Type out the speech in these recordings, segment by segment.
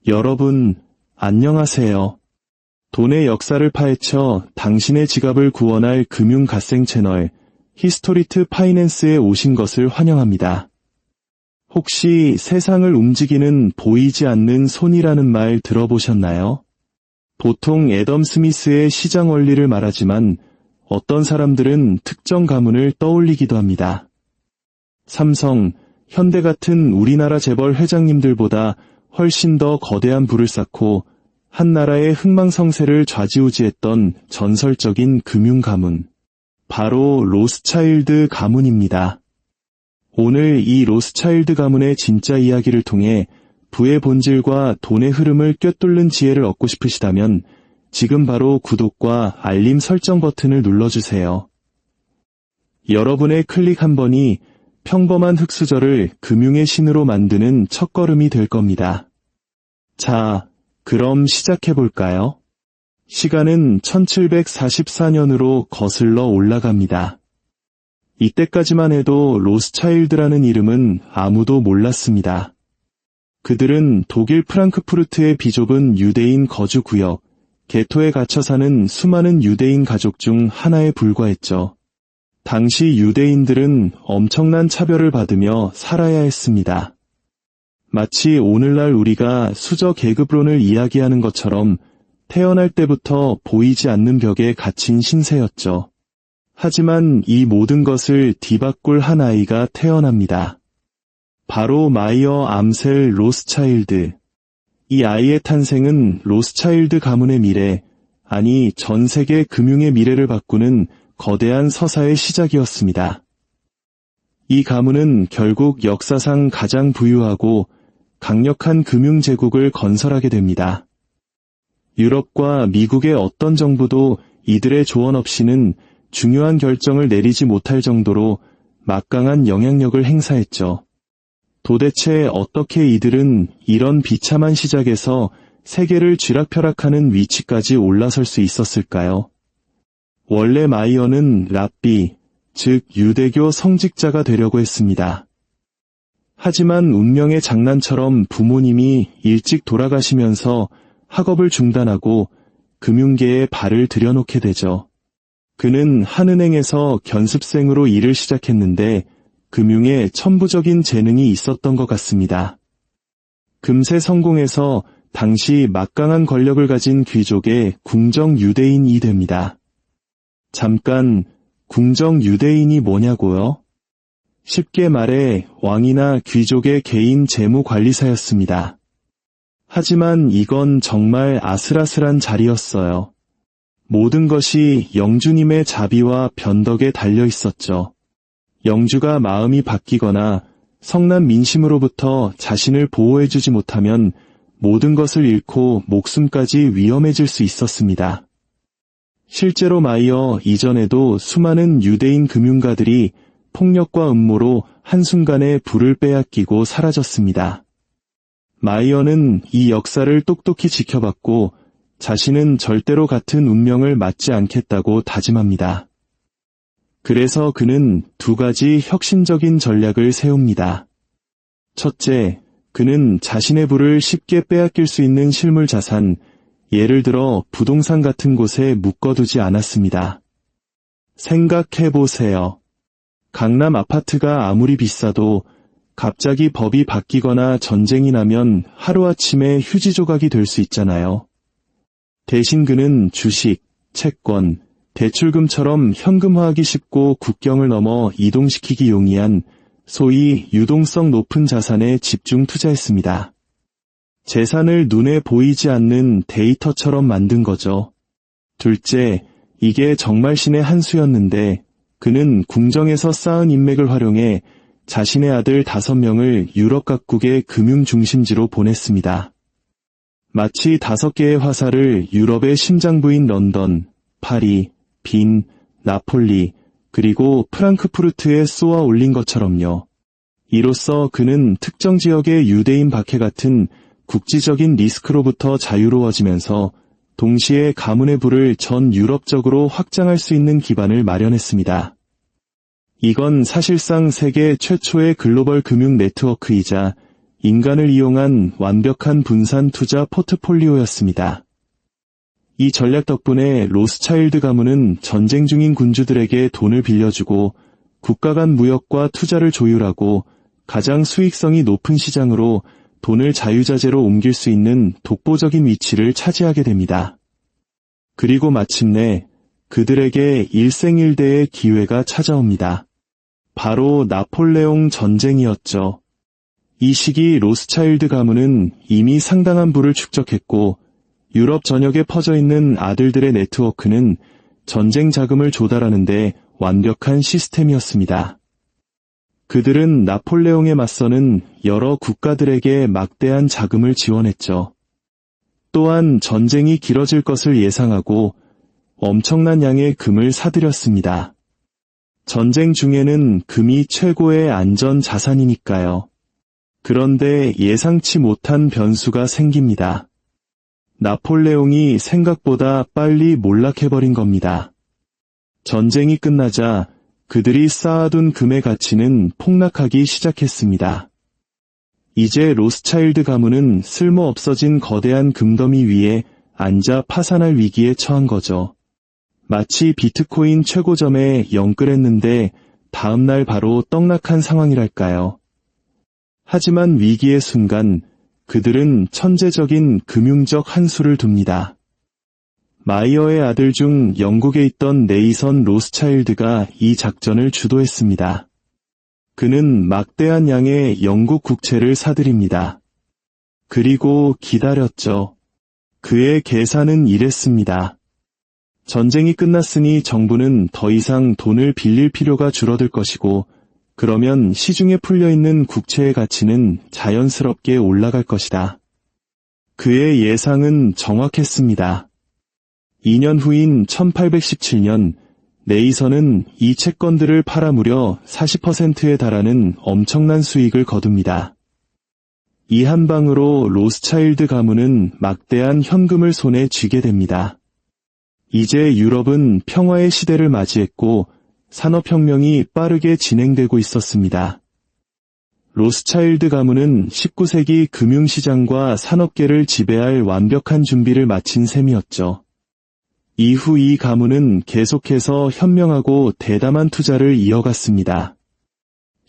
여러분, 안녕하세요. 돈의 역사를 파헤쳐 당신의 지갑을 구원할 금융 갓생 채널 히스토리트 파이낸스에 오신 것을 환영합니다. 혹시 세상을 움직이는 보이지 않는 손이라는 말 들어보셨나요? 보통 애덤 스미스의 시장 원리를 말하지만 어떤 사람들은 특정 가문을 떠올리기도 합니다. 삼성, 현대 같은 우리나라 재벌 회장님들보다 훨씬 더 거대한 부를 쌓고 한 나라의 흥망성쇠를 좌지우지했던 전설적인 금융 가문. 바로 로스차일드 가문입니다. 오늘 이 로스차일드 가문의 진짜 이야기를 통해 부의 본질과 돈의 흐름을 꿰뚫는 지혜를 얻고 싶으시다면 지금 바로 구독과 알림 설정 버튼을 눌러주세요. 여러분의 클릭 한 번이 평범한 흙수저를 금융의 신으로 만드는 첫걸음이 될 겁니다. 자, 그럼 시작해볼까요? 시간은 1744년으로 거슬러 올라갑니다. 이때까지만 해도 로스차일드라는 이름은 아무도 몰랐습니다. 그들은 독일 프랑크푸르트의 비좁은 유대인 거주구역, 게토에 갇혀 사는 수많은 유대인 가족 중 하나에 불과했죠. 당시 유대인들은 엄청난 차별을 받으며 살아야 했습니다. 마치 오늘날 우리가 수저 계급론을 이야기하는 것처럼 태어날 때부터 보이지 않는 벽에 갇힌 신세였죠. 하지만 이 모든 것을 뒤바꿀 한 아이가 태어납니다. 바로 마이어 암셀 로스차일드. 이 아이의 탄생은 로스차일드 가문의 미래, 아니 전 세계 금융의 미래를 바꾸는 거대한 서사의 시작이었습니다. 이 가문은 결국 역사상 가장 부유하고 강력한 금융 제국을 건설하게 됩니다. 유럽과 미국의 어떤 정부도 이들의 조언 없이는 중요한 결정을 내리지 못할 정도로 막강한 영향력을 행사했죠. 도대체 어떻게 이들은 이런 비참한 시작에서 세계를 쥐락펴락하는 위치까지 올라설 수 있었을까요? 원래 마이어는 랍비, 즉 유대교 성직자가 되려고 했습니다. 하지만 운명의 장난처럼 부모님이 일찍 돌아가시면서 학업을 중단하고 금융계에 발을 들여놓게 되죠. 그는 한은행에서 견습생으로 일을 시작했는데 금융에 천부적인 재능이 있었던 것 같습니다. 금세 성공해서 당시 막강한 권력을 가진 귀족의 궁정 유대인이 됩니다. 잠깐, 궁정 유대인이 뭐냐고요? 쉽게 말해 왕이나 귀족의 개인 재무관리사였습니다. 하지만 이건 정말 아슬아슬한 자리였어요. 모든 것이 영주님의 자비와 변덕에 달려 있었죠. 영주가 마음이 바뀌거나 성난 민심으로부터 자신을 보호해주지 못하면 모든 것을 잃고 목숨까지 위험해질 수 있었습니다. 실제로 마이어 이전에도 수많은 유대인 금융가들이 폭력과 음모로 한순간에 부를 빼앗기고 사라졌습니다. 마이어는 이 역사를 똑똑히 지켜봤고 자신은 절대로 같은 운명을 맞지 않겠다고 다짐합니다. 그래서 그는 두 가지 혁신적인 전략을 세웁니다. 첫째, 그는 자신의 부를 쉽게 빼앗길 수 있는 실물 자산, 예를 들어 부동산 같은 곳에 묶어두지 않았습니다. 생각해보세요. 강남 아파트가 아무리 비싸도 갑자기 법이 바뀌거나 전쟁이 나면 하루아침에 휴지 조각이 될 수 있잖아요. 대신 그는 주식, 채권, 대출금처럼 현금화하기 쉽고 국경을 넘어 이동시키기 용이한 소위 유동성 높은 자산에 집중 투자했습니다. 재산을 눈에 보이지 않는 데이터처럼 만든 거죠. 둘째, 이게 정말 신의 한 수였는데 그는 궁정에서 쌓은 인맥을 활용해 자신의 아들 5명을 유럽 각국의 금융 중심지로 보냈습니다. 마치 5개의 화살을 유럽의 심장부인 런던, 파리, 빈, 나폴리, 그리고 프랑크푸르트에 쏘아 올린 것처럼요. 이로써 그는 특정 지역의 유대인 박해 같은 국지적인 리스크로부터 자유로워지면서 동시에 가문의 부를 전 유럽적으로 확장할 수 있는 기반을 마련했습니다. 이건 사실상 세계 최초의 글로벌 금융 네트워크이자 인간을 이용한 완벽한 분산 투자 포트폴리오였습니다. 이 전략 덕분에 로스차일드 가문은 전쟁 중인 군주들에게 돈을 빌려주고 국가 간 무역과 투자를 조율하고 가장 수익성이 높은 시장으로 돈을 자유자재로 옮길 수 있는 독보적인 위치를 차지하게 됩니다. 그리고 마침내 그들에게 일생일대의 기회가 찾아옵니다. 바로 나폴레옹 전쟁이었죠. 이 시기 로스차일드 가문은 이미 상당한 부를 축적했고 유럽 전역에 퍼져 있는 아들들의 네트워크는 전쟁 자금을 조달하는 데 완벽한 시스템이었습니다. 그들은 나폴레옹에 맞서는 여러 국가들에게 막대한 자금을 지원했죠. 또한 전쟁이 길어질 것을 예상하고 엄청난 양의 금을 사들였습니다. 전쟁 중에는 금이 최고의 안전 자산이니까요. 그런데 예상치 못한 변수가 생깁니다. 나폴레옹이 생각보다 빨리 몰락해버린 겁니다. 전쟁이 끝나자 그들이 쌓아둔 금의 가치는 폭락하기 시작했습니다. 이제 로스차일드 가문은 쓸모없어진 거대한 금더미 위에 앉아 파산할 위기에 처한 거죠. 마치 비트코인 최고점에 영끌했는데 다음날 바로 떡락한 상황이랄까요. 하지만 위기의 순간 그들은 천재적인 금융적 한 수를 둡니다. 마이어의 아들 중 영국에 있던 네이선 로스차일드가 이 작전을 주도했습니다. 그는 막대한 양의 영국 국채를 사들입니다. 그리고 기다렸죠. 그의 계산은 이랬습니다. 전쟁이 끝났으니 정부는 더 이상 돈을 빌릴 필요가 줄어들 것이고 그러면 시중에 풀려있는 국채의 가치는 자연스럽게 올라갈 것이다. 그의 예상은 정확했습니다. 2년 후인 1817년 네이선은 이 채권들을 팔아 무려 40%에 달하는 엄청난 수익을 거둡니다. 이 한 방으로 로스차일드 가문은 막대한 현금을 손에 쥐게 됩니다. 이제 유럽은 평화의 시대를 맞이했고 산업혁명이 빠르게 진행되고 있었습니다. 로스차일드 가문은 19세기 금융시장과 산업계를 지배할 완벽한 준비를 마친 셈이었죠. 이후 이 가문은 계속해서 현명하고 대담한 투자를 이어갔습니다.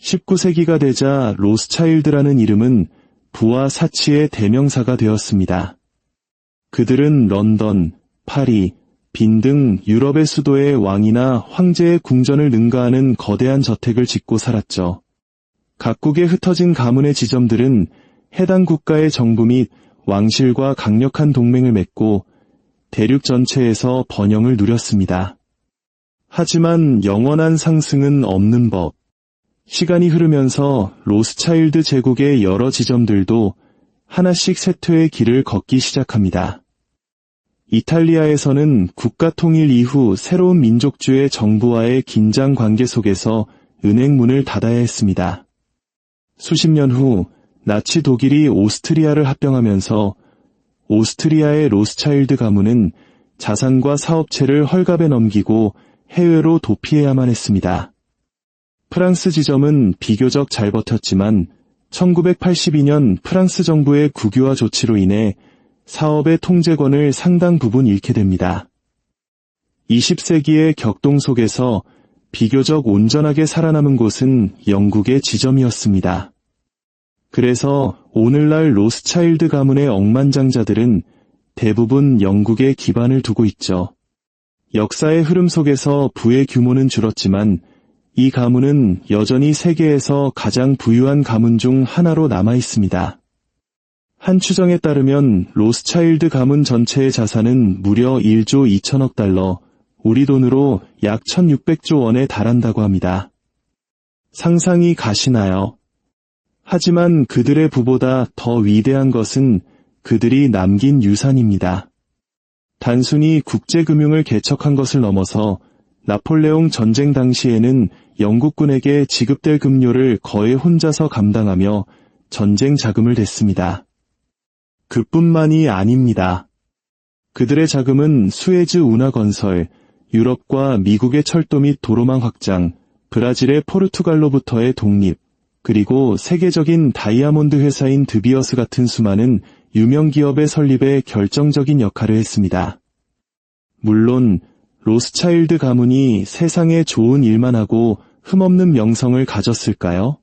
19세기가 되자 로스차일드라는 이름은 부와 사치의 대명사가 되었습니다. 그들은 런던, 파리, 빈 등 유럽의 수도의 왕이나 황제의 궁전을 능가하는 거대한 저택을 짓고 살았죠. 각국에 흩어진 가문의 지점들은 해당 국가의 정부 및 왕실과 강력한 동맹을 맺고 대륙 전체에서 번영을 누렸습니다. 하지만 영원한 상승은 없는 법. 시간이 흐르면서 로스차일드 제국의 여러 지점들도 하나씩 쇠퇴의 길을 걷기 시작합니다. 이탈리아에서는 국가 통일 이후 새로운 민족주의 정부와의 긴장 관계 속에서 은행 문을 닫아야 했습니다. 수십 년 후 나치 독일이 오스트리아를 합병하면서 오스트리아의 로스차일드 가문은 자산과 사업체를 헐값에 넘기고 해외로 도피해야만 했습니다. 프랑스 지점은 비교적 잘 버텼지만 1982년 프랑스 정부의 국유화 조치로 인해 사업의 통제권을 상당 부분 잃게 됩니다. 20세기의 격동 속에서 비교적 온전하게 살아남은 곳은 영국의 지점이었습니다. 그래서 오늘날 로스차일드 가문의 억만장자들은 대부분 영국에 기반을 두고 있죠. 역사의 흐름 속에서 부의 규모는 줄었지만 이 가문은 여전히 세계에서 가장 부유한 가문 중 하나로 남아 있습니다. 한 추정에 따르면 로스차일드 가문 전체의 자산은 무려 1조 2천억 달러, 우리 돈으로 약 1600조 원에 달한다고 합니다. 상상이 가시나요? 하지만 그들의 부보다 더 위대한 것은 그들이 남긴 유산입니다. 단순히 국제금융을 개척한 것을 넘어서 나폴레옹 전쟁 당시에는 영국군에게 지급될 급료를 거의 혼자서 감당하며 전쟁 자금을 댔습니다. 그뿐만이 아닙니다. 그들의 자금은 수에즈 운하 건설, 유럽과 미국의 철도 및 도로망 확장, 브라질의 포르투갈로부터의 독립, 그리고 세계적인 다이아몬드 회사인 드비어스 같은 수많은 유명 기업의 설립에 결정적인 역할을 했습니다. 물론 로스차일드 가문이 세상에 좋은 일만 하고 흠없는 명성을 가졌을까요?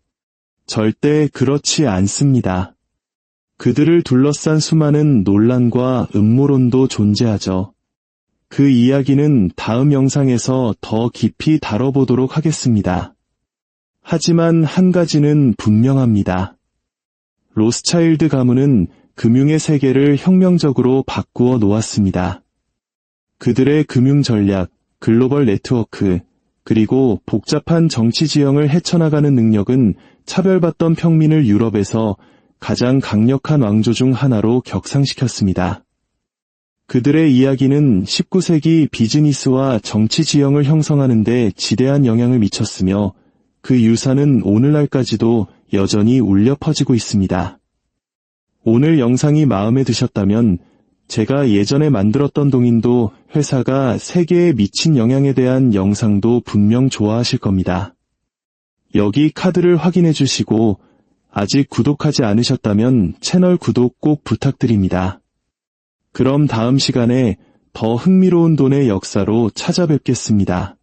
절대 그렇지 않습니다. 그들을 둘러싼 수많은 논란과 음모론도 존재하죠. 그 이야기는 다음 영상에서 더 깊이 다뤄보도록 하겠습니다. 하지만 한 가지는 분명합니다. 로스차일드 가문은 금융의 세계를 혁명적으로 바꾸어 놓았습니다. 그들의 금융 전략, 글로벌 네트워크, 그리고 복잡한 정치 지형을 헤쳐나가는 능력은 차별받던 평민을 유럽에서 가장 강력한 왕조 중 하나로 격상시켰습니다. 그들의 이야기는 19세기 비즈니스와 정치 지형을 형성하는 데 지대한 영향을 미쳤으며 그 유산은 오늘날까지도 여전히 울려 퍼지고 있습니다. 오늘 영상이 마음에 드셨다면 제가 예전에 만들었던 동인도 회사가 세계에 미친 영향에 대한 영상도 분명 좋아하실 겁니다. 여기 카드를 확인해 주시고 아직 구독하지 않으셨다면 채널 구독 꼭 부탁드립니다. 그럼 다음 시간에 더 흥미로운 돈의 역사로 찾아뵙겠습니다.